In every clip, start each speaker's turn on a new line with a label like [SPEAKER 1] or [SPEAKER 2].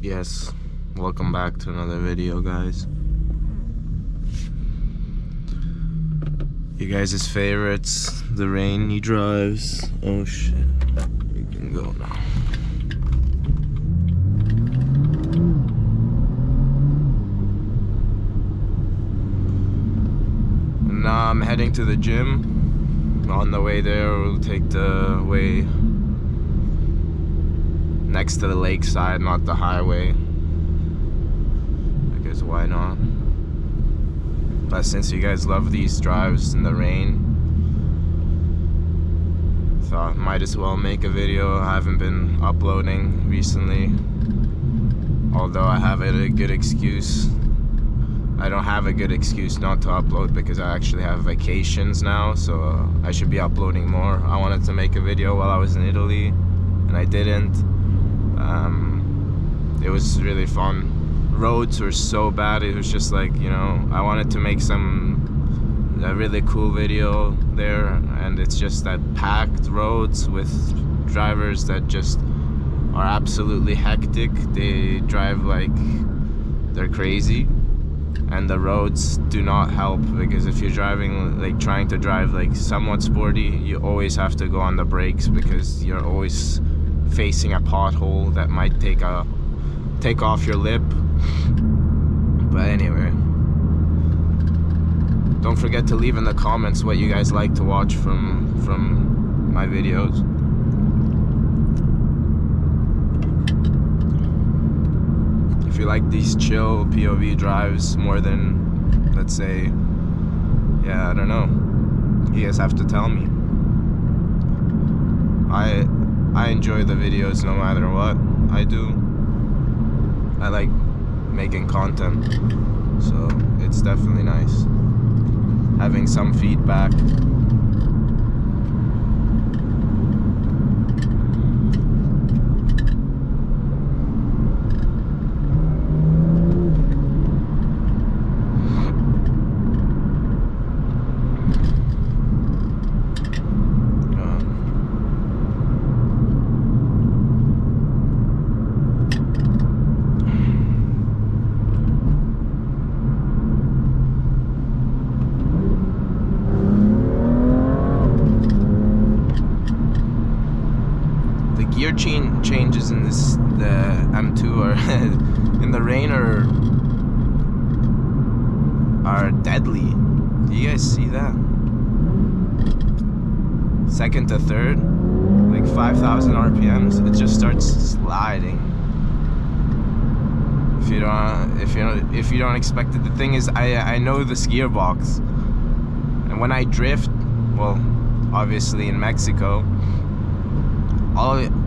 [SPEAKER 1] Yes, welcome back to another video, guys. You guys' favorites, the rain he drives. Oh shit, you can go now. And now I'm heading to the gym. On the way there, we'll take the way next to the lakeside, not the highway, because why not? But since you guys love these drives in the rain, thought might as well make a video. I haven't been uploading recently, although I have a good excuse. I don't have a good excuse not to upload because I actually have vacations now, so I should be uploading more. I wanted to make a video while I was in Italy and I didn't. It was really fun. Roads were so bad, it was just like, you know, I wanted to make a really cool video there, and it's just that packed roads with drivers that just are absolutely hectic. They drive like they're crazy, and the roads do not help, because if you're driving, like trying to drive like somewhat sporty, you always have to go on the brakes because you're always facing a pothole that might take off your lip. But anyway, don't forget to leave in the comments what you guys like to watch from my videos. If you like these chill POV drives more than, let's say, yeah, I don't know, you guys have to tell me. I enjoy the videos no matter what I do. I like making content, so it's definitely nice having some feedback. Gear changes in the M2 are in the rain are deadly. Do you guys see that? Second to third, like 5,000 RPMs, it just starts sliding. If you don't expect it. The thing is, I know this gearbox, and when I drift, well, obviously in Mexico,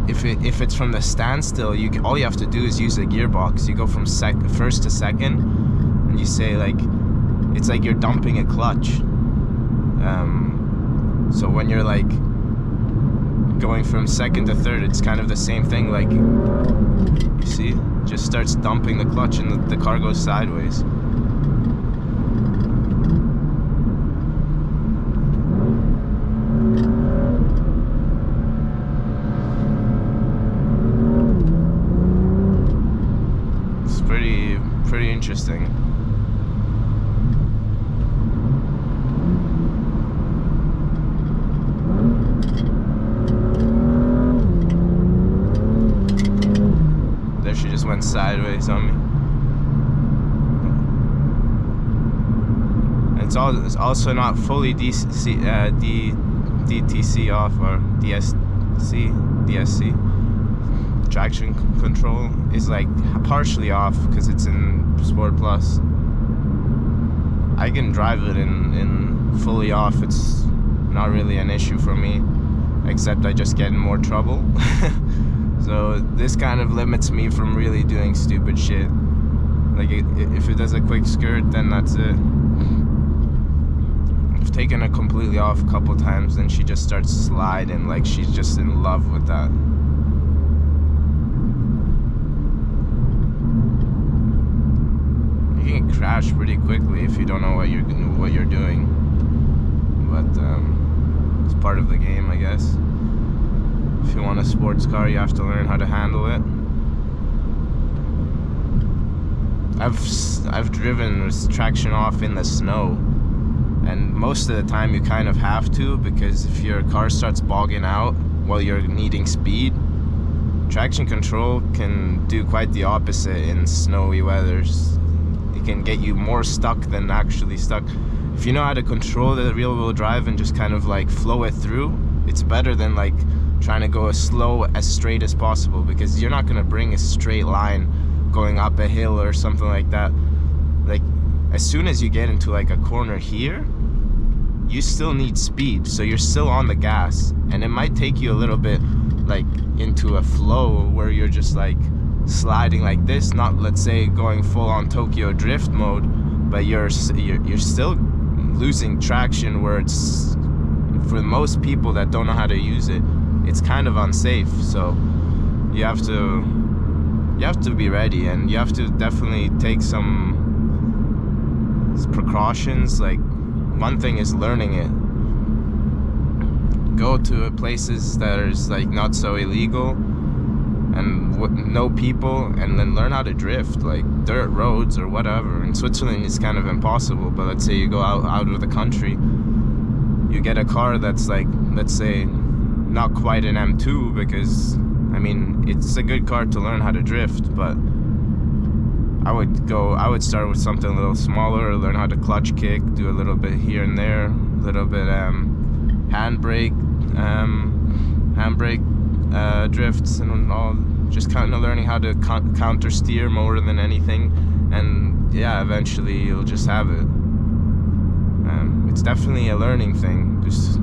[SPEAKER 1] if it's from the standstill, all you have to do is use the gearbox. You go from first to second, and you say, like, it's like you're dumping a clutch. So when you're like going from second to third, it's kind of the same thing. Like, you see, just starts dumping the clutch, and the car goes sideways. Pretty interesting. There, she just went sideways on me. It's also not fully DTC off, or DSC. Traction control is like partially off because it's in Sport Plus. I can drive it in fully off. It's not really an issue for me, except I just get in more trouble. So this kind of limits me from really doing stupid shit. Like, if it does a quick skirt, then that's it. I've taken it completely off a couple times, and she just starts sliding like she's just in love with that. You can crash pretty quickly if you don't know what you're doing, but it's part of the game, I guess. If you want a sports car, you have to learn how to handle it. I've driven with traction off in the snow, and most of the time you kind of have to, because if your car starts bogging out while you're needing speed, traction control can do quite the opposite in snowy weathers. It can get you more stuck than actually stuck. If you know how to control the rear-wheel drive and just kind of like flow it through, it's better than like trying to go as slow, as straight as possible, because you're not going to bring a straight line going up a hill or something like that. Like, as soon as you get into like a corner here, you still need speed, so you're still on the gas, and it might take you a little bit like into a flow where you're just like sliding like this, not, let's say, going full on Tokyo drift mode, but you're still losing traction, where it's, for most people that don't know how to use it, it's kind of unsafe. So you have to be ready, and you have to definitely take some precautions. Like, one thing is learning it. Go to places that are like not so illegal and know people, and then learn how to drift, like dirt roads or whatever. In Switzerland it's kind of impossible, but let's say you go out of the country, you get a car that's like, let's say, not quite an M2, because I mean, it's a good car to learn how to drift, but I would start with something a little smaller, learn how to clutch kick, do a little bit here and there, a little bit handbrake drifts and all, just kind of learning how to counter steer more than anything, and yeah, eventually you'll just have it. It's definitely a learning thing. Just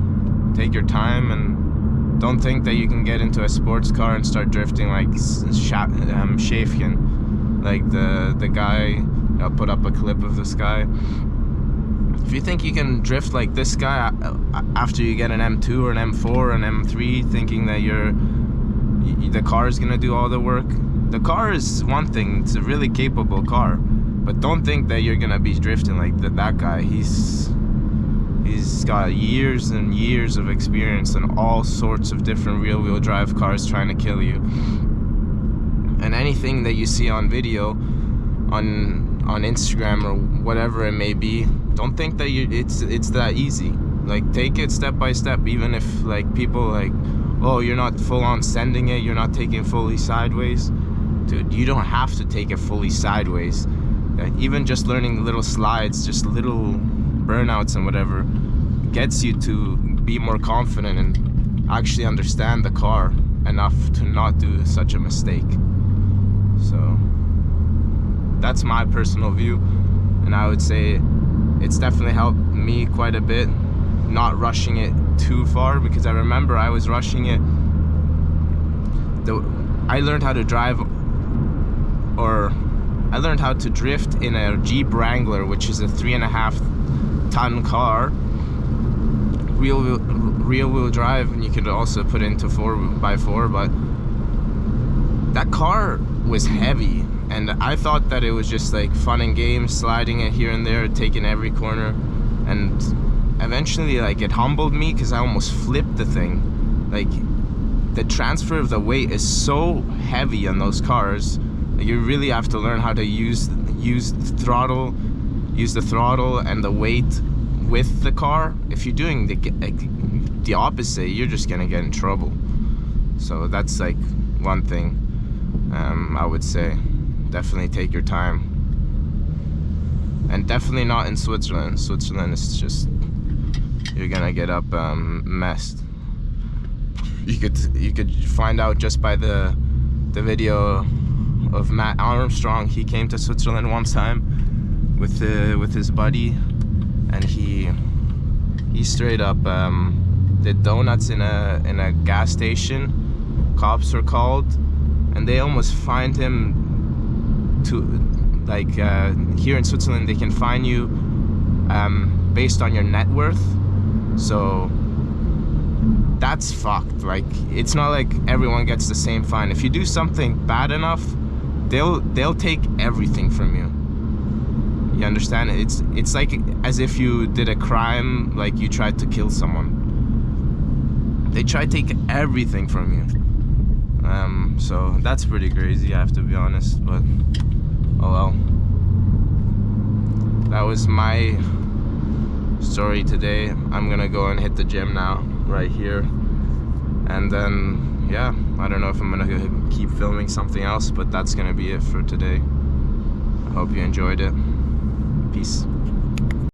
[SPEAKER 1] take your time, and don't think that you can get into a sports car and start drifting like Schäfchen, like the guy. I'll put up a clip of this guy. If you think you can drift like this guy after you get an M2 or an M4 or an M3, thinking that the car is gonna do all the work, the car is one thing. It's a really capable car, but don't think that you're gonna be drifting like that guy. He's got years and years of experience in all sorts of different rear-wheel drive cars trying to kill you. And anything that you see on video, on Instagram or whatever it may be, don't think that it's that easy. Like, take it step by step. Even if like people like, oh, you're not full on sending it, you're not taking it fully sideways. Dude, you don't have to take it fully sideways. Even just learning little slides, just little burnouts and whatever, gets you to be more confident and actually understand the car enough to not do such a mistake. So that's my personal view, and I would say it's definitely helped me quite a bit, not rushing it too far, because I remember I was rushing it. I learned how to drive, or I learned how to drift in a Jeep Wrangler, which is a 3.5-ton car, rear wheel drive, and you could also put it into 4x4, but that car was heavy, and I thought that it was just like fun and games, sliding it here and there, taking every corner, and eventually like it humbled me, because I almost flipped the thing. Like, the transfer of the weight is so heavy on those cars. You really have to learn how to use the throttle and the weight with the car. If you're doing the opposite, you're just gonna get in trouble. So that's like one thing I would say. Definitely take your time, and definitely not in Switzerland. Switzerland is just, you're gonna get up messed. You could find out just by the video of Matt Armstrong. He came to Switzerland one time with his buddy, and he straight up did donuts in a gas station. Cops were called, and they almost fined him. To like here in Switzerland, they can fine you based on your net worth. So that's fucked. Like, it's not like everyone gets the same fine. If you do something bad enough, they'll take everything from you. You understand? It's like as if you did a crime, like you tried to kill someone. They try to take everything from you. So that's pretty crazy, I have to be honest, but oh well. was my story today. I'm gonna go and hit the gym now, right here, and then yeah, I don't know if I'm gonna keep filming something else, but that's gonna be it for today. I hope you enjoyed it. Peace.